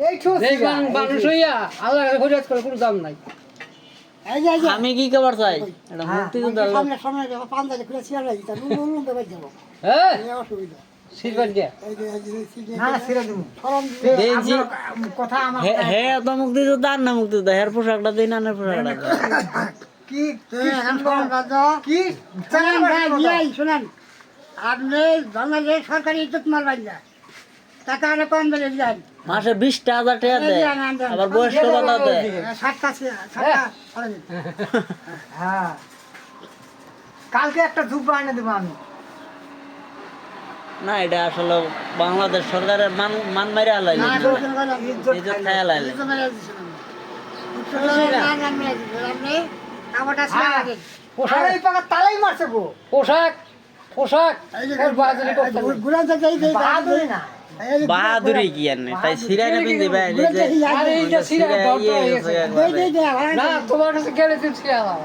এই ছোট মানুষ হইয়া আল্লাহ ফরিয়াদ করে কোনো দাম নাই। আমি কি খবর চাই এটা মুক্তিযোদ্ধা লোক। সামনে সামনে পান্দালে খুলে ছিড়া রাখি তা নুন দেবে যাব হ্যাঁ এই অসুবিধা সিলভার দিয়া এই যে না ছেড়ে দেবো ফরম এই যে কথা আমার হে তো মুক্তিযোদ্ধা আর না মুক্তিযোদ্ধা হের পোশাকটা দিন না পোশাকটা দেন। কি ফরম দাদা কি শুনেন ভাই ভাই শুনেন আপনি বাংলাদেশ সরকারি ইজ্জত মারবেন না টাকা আরে কম বেড়ে যান মাসে 20,000 টাকা দেয় আবার বয়স্ক ভাতা দেয়। সাতটা করেন হ্যাঁ কালকে একটা জুব্বা এনে দেবো আমি না এটা আসলে বাংলাদেশ সরকারের মান মাইরা হালাইল ইজ্জত খায়া হালাইল। পোশাক এই পাকা তালাই মারছে গো পোশাক পোশাক ওর বাজারে করতে হবে। বাহাদুরি না বাহাদুরি কি আর নেই তাই সিরাইনা পিন দিবা এই যে আরে এইটা ছিড়া সিরাই দরদ ইয়ে হয়ে গেছে গেছে। একবারে। না তোমার কাছে গেলে তুমি ছিড়া দাও